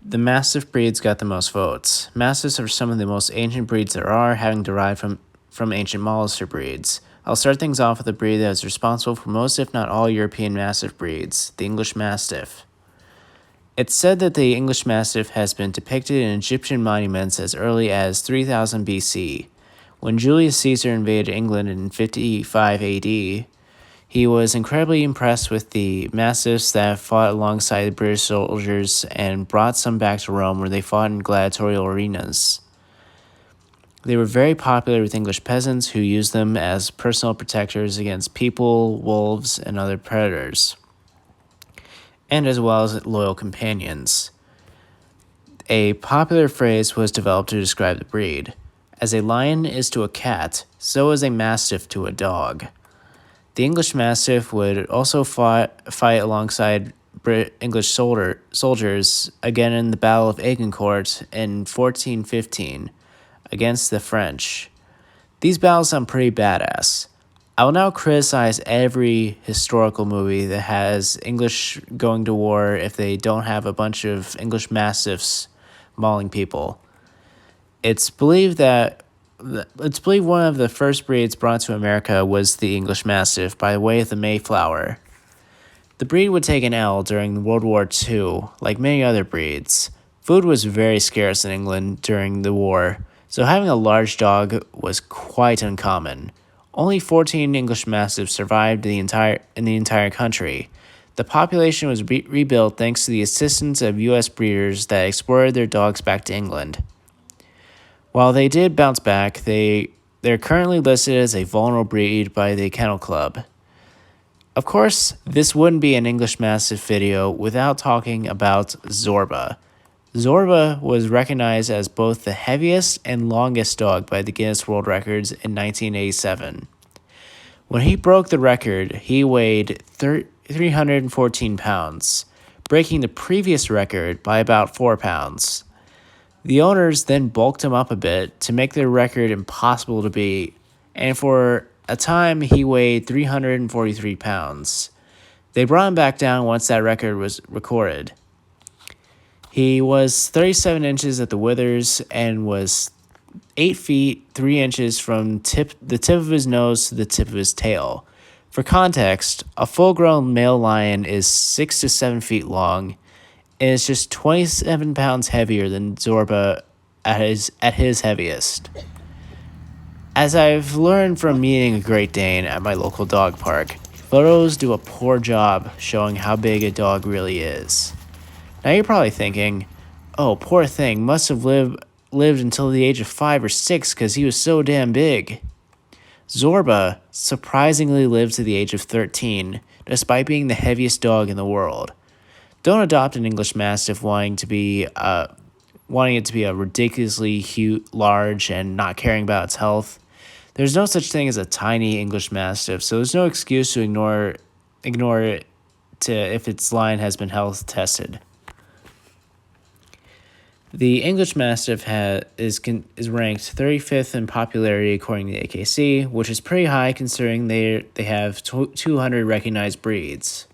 The Mastiff breeds got the most votes. Mastiffs are some of the most ancient breeds there are, having derived from ancient mollustic breeds. I'll start things off with a breed that is responsible for most, if not all, European Mastiff breeds, the English Mastiff. It's said that the English Mastiff has been depicted in Egyptian monuments as early as 3000 BC. When Julius Caesar invaded England in 55 AD, he was incredibly impressed with the Mastiffs that fought alongside the British soldiers and brought some back to Rome where they fought in gladiatorial arenas. They were very popular with English peasants who used them as personal protectors against people, wolves, and other predators, and as well as loyal companions. A popular phrase was developed to describe the breed. As a lion is to a cat, so is a Mastiff to a dog. The English Mastiff would also fight alongside English soldiers again in the Battle of Agincourt in 1415 against the French. These battles sound pretty badass. I will now criticize every historical movie that has English going to war if they don't have a bunch of English Mastiffs mauling people. It's believed one of the first breeds brought to America was the English Mastiff by way of the Mayflower. The breed would take an L during World War II, like many other breeds. Food was very scarce in England during the war, so having a large dog was quite uncommon. Only 14 English Mastiffs survived in the entire country. The population was rebuilt thanks to the assistance of U.S. breeders that exported their dogs back to England. While they did bounce back, they're currently listed as a vulnerable breed by the Kennel Club. Of course, this wouldn't be an English Mastiff video without talking about Zorba. Zorba was recognized as both the heaviest and longest dog by the Guinness World Records in 1987. When he broke the record, he weighed 314 pounds, breaking the previous record by about 4 pounds. The owners then bulked him up a bit to make their record impossible to beat, and for a time he weighed 343 pounds. They brought him back down once that record was recorded. He was 37 inches at the withers and was 8 feet 3 inches from the tip of his nose to the tip of his tail. For context, a full-grown male lion is 6 to 7 feet long and is just 27 pounds heavier than Zorba at his heaviest. As I've learned from meeting a Great Dane at my local dog park, photos do a poor job showing how big a dog really is. Now you're probably thinking, oh, poor thing, must have lived until the age of 5 or 6 because he was so damn big. Zorba surprisingly lived to the age of 13, despite being the heaviest dog in the world. Don't adopt an English Mastiff wanting it to be a ridiculously large and not caring about its health. There's no such thing as a tiny English Mastiff, so there's no excuse to ignore it if its line has been health tested. The English Mastiff is ranked 35th in popularity according to the AKC, which is pretty high considering they have 200 recognized breeds.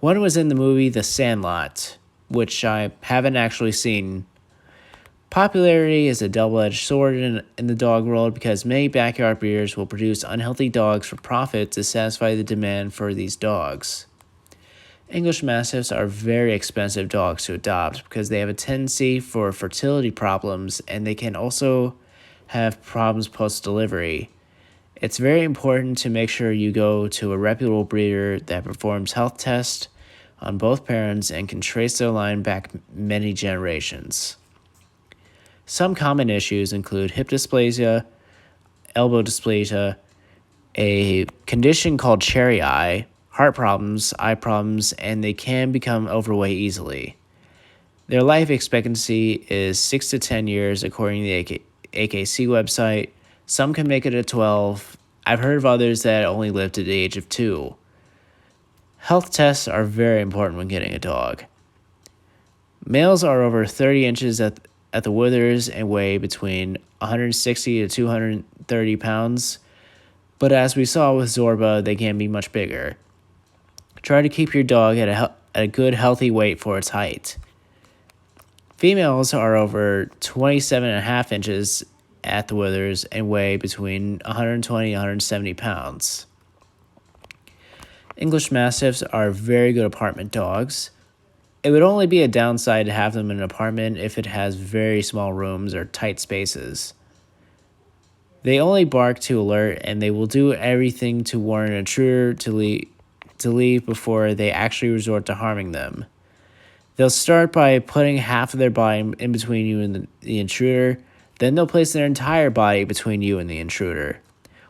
One was in the movie The Sandlot, which I haven't actually seen. Popularity is a double-edged sword in the dog world because many backyard breeders will produce unhealthy dogs for profit to satisfy the demand for these dogs. English Mastiffs are very expensive dogs to adopt because they have a tendency for fertility problems and they can also have problems post-delivery. It's very important to make sure you go to a reputable breeder that performs health tests on both parents and can trace their line back many generations. Some common issues include hip dysplasia, elbow dysplasia, a condition called cherry eye, heart problems, eye problems, and they can become overweight easily. Their life expectancy is 6 to 10 years according to the AKC website. Some can make it to 12. I've heard of others that only live to the age of 2. Health tests are very important when getting a dog. Males are over 30 inches at the withers and weigh between 160 to 230 pounds, but as we saw with Zorba, they can be much bigger. Try to keep your dog at a good, healthy weight for its height. Females are over 27.5 inches at the withers and weigh between 120 and 170 pounds. English Mastiffs are very good apartment dogs. It would only be a downside to have them in an apartment if it has very small rooms or tight spaces. They only bark to alert, and they will do everything to warn an intruder to leave before they actually resort to harming them. They'll start by putting half of their body in between you and the intruder, then they'll place their entire body between you and the intruder.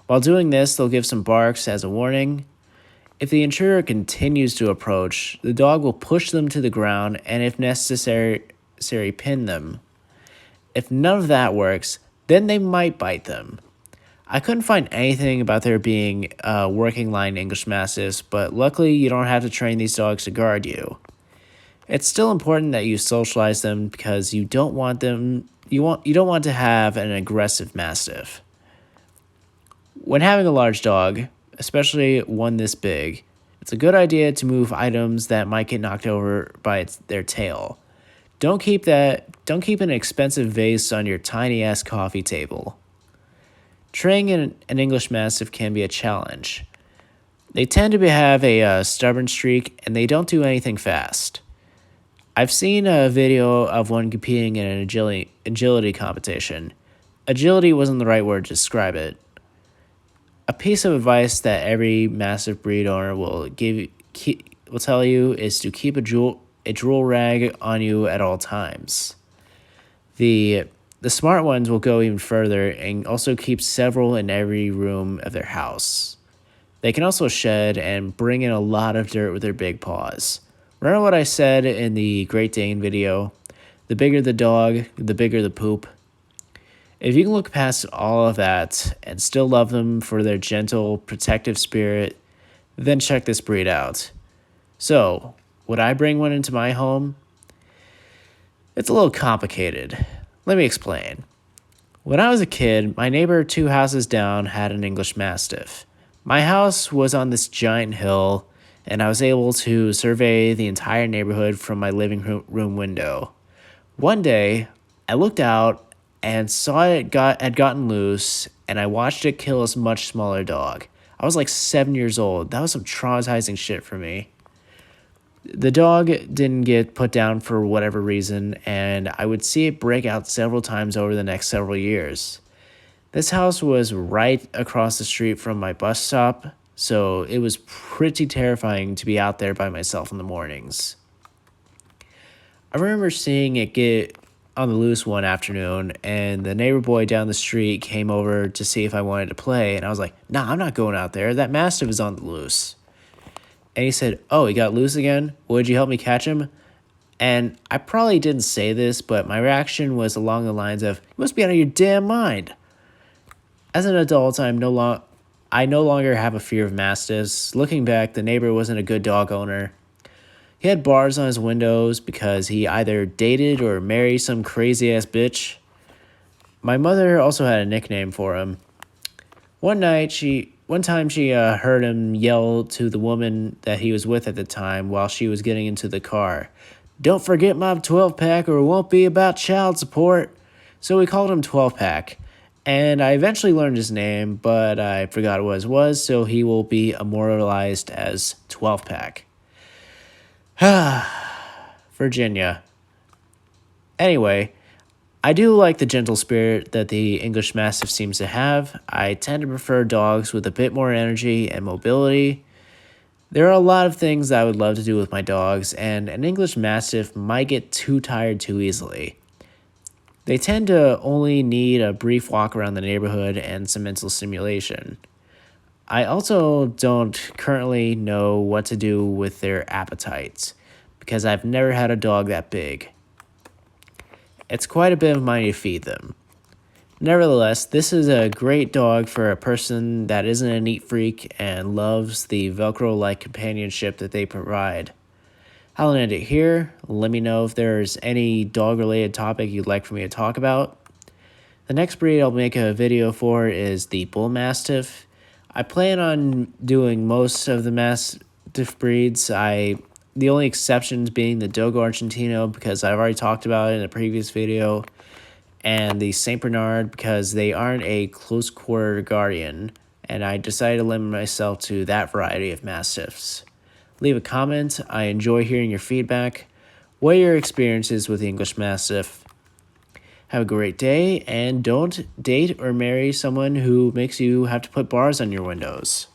While doing this, they'll give some barks as a warning. If the intruder continues to approach, the dog will push them to the ground and, if necessary, pin them. If none of that works, then they might bite them. I couldn't find anything about there being working line English Mastiffs, but luckily you don't have to train these dogs to guard you. It's still important that you socialize them because you don't want to have an aggressive Mastiff. When having a large dog, especially one this big, it's a good idea to move items that might get knocked over by their tail. Don't keep an expensive vase on your tiny ass coffee table. Training an English Mastiff can be a challenge. They tend to have a stubborn streak, and they don't do anything fast. I've seen a video of one competing in an agility competition. Agility wasn't the right word to describe it. A piece of advice that every Mastiff breed owner will tell you is to keep a drool rag on you at all times. The smart ones will go even further and also keep several in every room of their house. They can also shed and bring in a lot of dirt with their big paws. Remember what I said in the Great Dane video? The bigger the dog, the bigger the poop. If you can look past all of that and still love them for their gentle, protective spirit, then check this breed out. So, would I bring one into my home? It's a little complicated. Let me explain. When I was a kid, my neighbor 2 houses down had an English Mastiff. My house was on this giant hill, and I was able to survey the entire neighborhood from my living room window. One day, I looked out and saw it had gotten loose, and I watched it kill a much smaller dog. I was like 7 years old. That was some traumatizing shit for me. The dog didn't get put down for whatever reason, and I would see it break out several times over the next several years. This house was right across the street from my bus stop, so it was pretty terrifying to be out there by myself in the mornings. I remember seeing it get on the loose one afternoon, and the neighbor boy down the street came over to see if I wanted to play, and I was like, nah, I'm not going out there. That Mastiff is on the loose. And he said, oh, he got loose again? Would you help me catch him? And I probably didn't say this, but my reaction was along the lines of, you must be out of your damn mind. As an adult, I no longer have a fear of Mastiffs. Looking back, the neighbor wasn't a good dog owner. He had bars on his windows because he either dated or married some crazy-ass bitch. My mother also had a nickname for him. One time she heard him yell to the woman that he was with at the time while she was getting into the car, "Don't forget my 12-pack or it won't be about child support." So we called him 12-pack. And I eventually learned his name, but I forgot what it was, so he will be immortalized as 12-pack. Virginia. Anyway, I do like the gentle spirit that the English Mastiff seems to have. I tend to prefer dogs with a bit more energy and mobility. There are a lot of things I would love to do with my dogs, and an English Mastiff might get too tired too easily. They tend to only need a brief walk around the neighborhood and some mental stimulation. I also don't currently know what to do with their appetites, because I've never had a dog that big. It's quite a bit of money to feed them. Nevertheless, this is a great dog for a person that isn't a neat freak and loves the Velcro-like companionship that they provide. I'll end it here. Let me know if there's any dog-related topic you'd like for me to talk about. The next breed I'll make a video for is the Bull Mastiff. I plan on doing most of the Mastiff breeds. I The only exceptions being the Dogo Argentino, because I've already talked about it in a previous video, and the St. Bernard, because they aren't a close quarter guardian, and I decided to limit myself to that variety of Mastiffs. Leave a comment. I enjoy hearing your feedback. What are your experiences with the English Mastiff? Have a great day, and don't date or marry someone who makes you have to put bars on your windows.